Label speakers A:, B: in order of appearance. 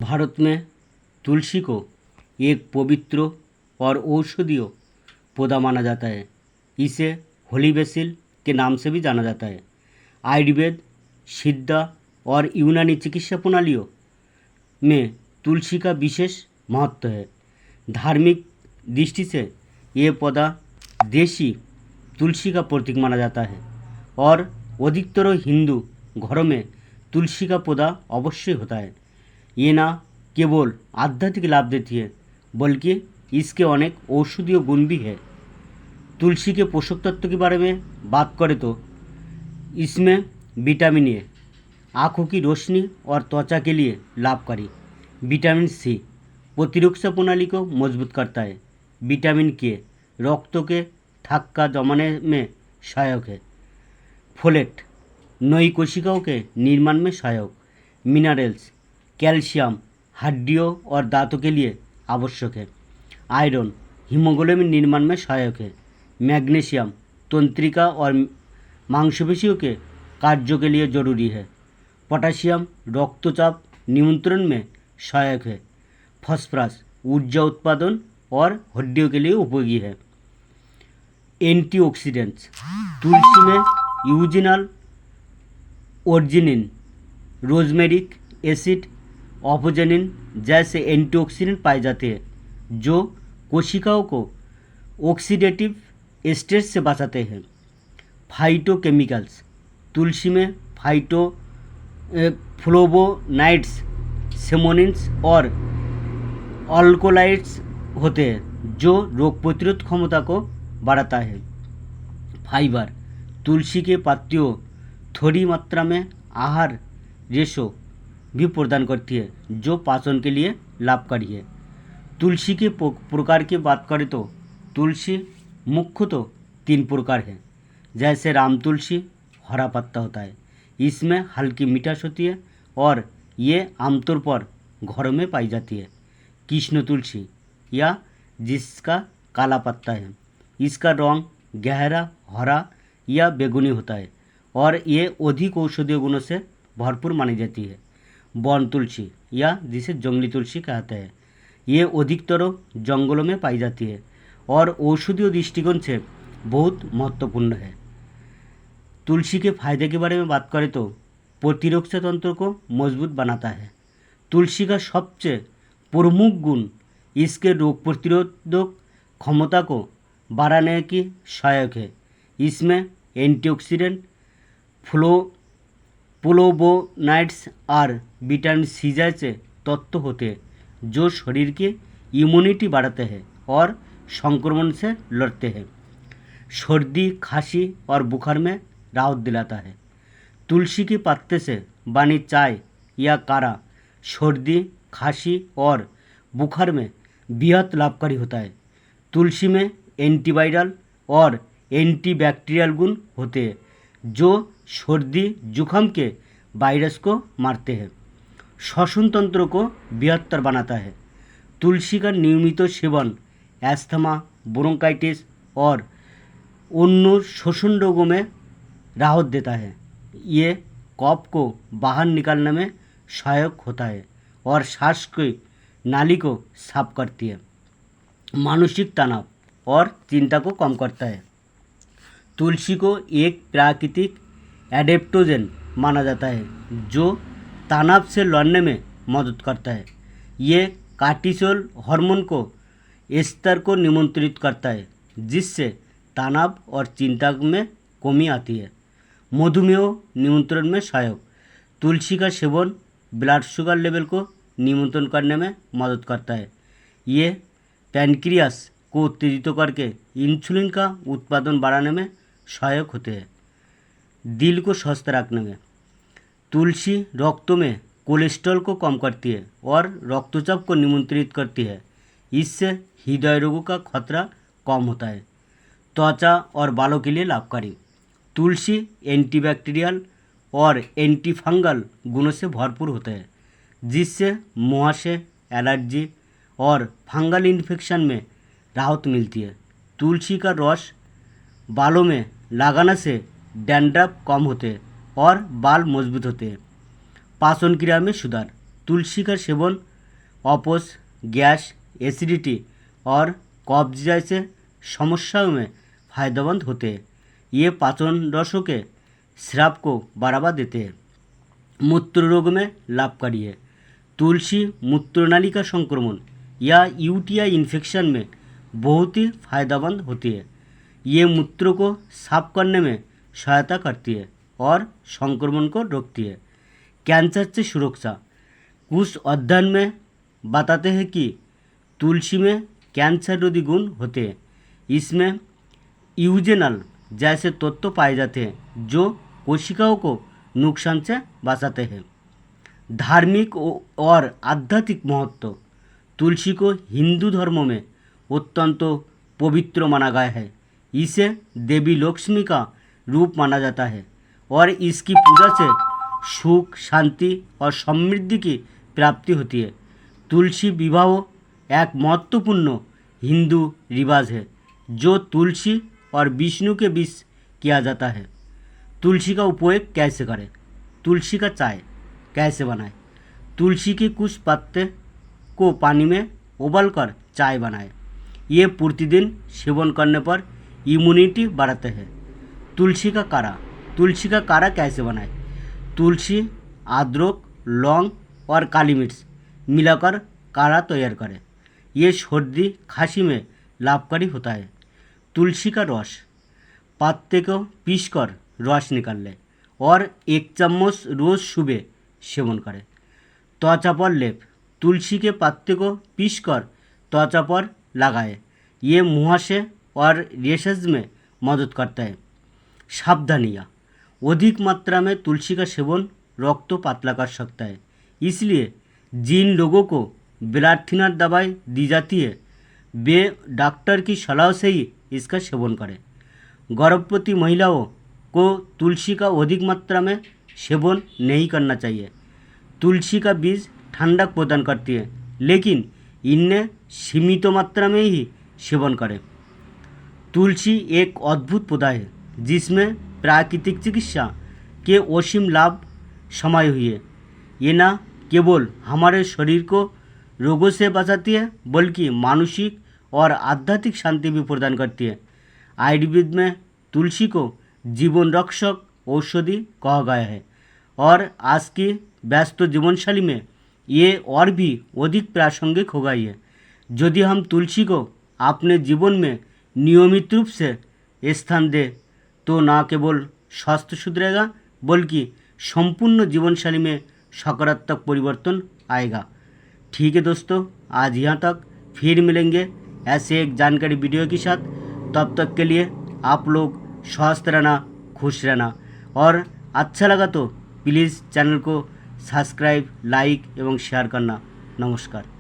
A: भारत में तुलसी को एक पवित्र और औषधीय पौधा माना जाता है। इसे होली बेसिल के नाम से भी जाना जाता है। आयुर्वेद, सिद्धा और यूनानी चिकित्सा प्रणालियों में तुलसी का विशेष महत्व है। धार्मिक दृष्टि से ये पौधा देशी तुलसी का प्रतीक माना जाता है और अधिकतर हिंदू घरों में तुलसी का पौधा अवश्य होता है। ये न केवल आध्यात्मिक लाभ देती है बल्कि इसके अनेक औषधीय गुण भी है। तुलसी के पोषक तत्व के बारे में बात करें तो इसमें विटामिन ए आँखों की रोशनी और त्वचा के लिए लाभकारी, विटामिन सी प्रतिरक्षा प्रणाली को मजबूत करता है, विटामिन के रक्त के थक्का जमाने में सहायक है, फोलेट नई कोशिकाओं के निर्माण में सहायक, मिनरल्स कैल्शियम हड्डियों और दांतों के लिए आवश्यक है, आयरन हीमोग्लोबिन निर्माण में सहायक है, मैग्नीशियम तंत्रिका और मांसपेशियों के कार्यों के लिए जरूरी है, पोटेशियम रक्तचाप नियंत्रण में सहायक है, फास्फोरस ऊर्जा उत्पादन और हड्डियों के लिए उपयोगी है। एंटीऑक्सीडेंट्स तुलसी में यूजिनल ऑर्जिनिन, रोजमेरिक एसिड, ऑपोजेनिन जैसे एंटीऑक्सीडेंट पाए जाते हैं जो कोशिकाओं को ऑक्सीडेटिव स्ट्रेस से बचाते हैं। फाइटोकेमिकल्स तुलसी में फ्लोवोनाइड्स, सेमोनिन्स और अल्कोलाइड्स होते हैं जो रोग प्रतिरोध क्षमता को बढ़ाता है। फाइबर तुलसी के पत्तियों थोड़ी मात्रा में आहार रेशो भी प्रदान करती है जो पाचन के लिए लाभकारी है। तुलसी के प्रकार की बात करें तो तुलसी मुख्यतः 3 प्रकार है। जैसे राम तुलसी हरा पत्ता होता है, इसमें हल्की मिठास होती है और ये आमतौर पर घरों में पाई जाती है। कृष्ण तुलसी या जिसका काला पत्ता है, इसका रंग गहरा हरा या बेगुनी होता है और ये अधिक औषधीय गुणों से भरपूर मानी जाती है। वन तुलसी या जिसे जंगली तुलसी कहते हैं, ये अधिकतर जंगलों में पाई जाती है और औषधीय दृष्टिकोण से बहुत महत्वपूर्ण है। तुलसी के फायदे के बारे में बात करें तो प्रतिरक्षा तंत्र को मजबूत बनाता है। तुलसी का सबसे प्रमुख गुण इसके रोग प्रतिरोधक क्षमता को बढ़ाने की सहायक है। इसमें एंटीऑक्सीडेंट, फ्लोवोनाइड्स और विटामिन सी जैसे तत्व होते हैं जो शरीर की इम्यूनिटी बढ़ाते हैं और संक्रमण से लड़ते हैं। सर्दी खांसी और बुखार में राहत दिलाता है। तुलसी के पत्ते से बनी चाय या काढ़ा सर्दी खांसी और बुखार में बेहद लाभकारी होता है। तुलसी में एंटीवायरल और एंटीबैक्टीरियल गुण होते हैं जो सर्दी जुकाम के वायरस को मारते हैं। श्वसन तंत्र को बेहतर बनाता है। तुलसी का नियमित सेवन अस्थमा, ब्रोंकाइटिस और अन्य श्वसन रोगों में राहत देता है। ये कफ को बाहर निकालने में सहायक होता है और सांस की नाली को साफ करती है। मानसिक तनाव और चिंता को कम करता है। तुलसी को एक प्राकृतिक एडेप्टोजेन माना जाता है जो तनाव से लड़ने में मदद करता है। ये कार्टिसोल हार्मोन को स्तर को नियंत्रित करता है जिससे तनाव और चिंता में कमी आती है। मधुमेह नियंत्रण में सहायक तुलसी का सेवन ब्लड शुगर लेवल को नियंत्रण करने में मदद करता है। ये पैनक्रियास को उत्तेजित करके इंसुलिन का उत्पादन बढ़ाने में सहायक होते हैं। दिल को स्वस्थ रखने में तुलसी रक्त में कोलेस्ट्रॉल को कम करती है और रक्तचाप को नियंत्रित करती है। इससे हृदय रोगों का खतरा कम होता है। त्वचा और बालों के लिए लाभकारी तुलसी एंटीबैक्टीरियल और एंटीफंगल गुणों से भरपूर होता है जिससे मुहासे, एलर्जी और फंगल इन्फेक्शन में राहत मिलती है। तुलसी का रस बालों में लगाने से डैंड्रफ कम होते हैं और बाल मजबूत होते हैं। पाचन क्रिया में सुधार तुलसी का सेवन अपच, गैस, एसिडिटी और कब्ज जैसे समस्याओं में फ़ायदेमंद होते हैं। ये पाचन रसों के स्राव को बढ़ावा देते हैं। मूत्र रोग में लाभकारी है। तुलसी मूत्रनाली का संक्रमण या यूटीआई इन्फेक्शन में बहुत ही फायदेमंद होती है। ये मूत्र को साफ करने में सहायता करती है और संक्रमण को रोकती है। कैंसर से सुरक्षा। कुछ अध्ययन में बताते हैं कि तुलसी में कैंसर रोधी गुण होते हैं। इसमें यूजेनल जैसे तत्व पाए जाते हैं जो कोशिकाओं को नुकसान से बचाते हैं। धार्मिक और आध्यात्मिक महत्व। तुलसी को हिंदू धर्म में अत्यंत पवित्र माना गया है। इसे देवी लक्ष्मी का रूप माना जाता है और इसकी पूजा से सुख, शांति और समृद्धि की प्राप्ति होती है। तुलसी विवाह एक महत्वपूर्ण हिंदू रिवाज है जो तुलसी और विष्णु के बीच किया जाता है। तुलसी का उपयोग कैसे करें? तुलसी का चाय कैसे बनाएं? तुलसी के कुछ पत्ते को पानी में उबालकर चाय बनाएं। ये प्रतिदिन सेवन करने पर इम्यूनिटी बढ़ाते हैं। तुलसी का काढ़ा। तुलसी का काढ़ा कैसे बनाएं? तुलसी, अदरक, लौंग और काली मिर्च मिलाकर काढ़ा तैयार करें। ये सर्दी खांसी में लाभकारी होता है। तुलसी का रस। पत्ते को पीसकर रस निकाल लें और 1 चम्मच रोज़ सुबह सेवन करें। त्वचा पर लेप। तुलसी के पत्ते को पीसकर त्वचा पर लगाएं। ये मुहासे और रेशेज में मदद करता है। सावधानियाँ। अधिक मात्रा में तुलसी का सेवन रक्त पतला कर सकता है। इसलिए जिन लोगों को ब्लड थिनर दवाई दी जाती है वे डॉक्टर की सलाह से ही इसका सेवन करें। गर्भवती महिलाओं को तुलसी का अधिक मात्रा में सेवन नहीं करना चाहिए। तुलसी का बीज ठंडक प्रदान करती है लेकिन इन्हें सीमित मात्रा में ही सेवन करें। तुलसी एक अद्भुत पौधा है जिसमें प्राकृतिक चिकित्सा के असीम लाभ समाये हुए हैं। ये न केवल हमारे शरीर को रोगों से बचाती है बल्कि मानसिक और आध्यात्मिक शांति भी प्रदान करती है। आयुर्वेद में तुलसी को जीवन रक्षक औषधि कहा गया है और आज की व्यस्त जीवनशैली में ये और भी अधिक प्रासंगिक हो गई है। यदि हम तुलसी को अपने जीवन में नियमित रूप से स्थान दें तो न केवल स्वास्थ्य सुधरेगा बल्कि संपूर्ण जीवनशैली में सकारात्मक परिवर्तन आएगा। ठीक है दोस्तों, आज यहाँ तक। फिर मिलेंगे ऐसे एक जानकारी वीडियो के साथ। तब तक के लिए आप लोग स्वस्थ रहना, खुश रहना और अच्छा लगा तो प्लीज़ चैनल को सब्सक्राइब, लाइक एवं शेयर करना। नमस्कार।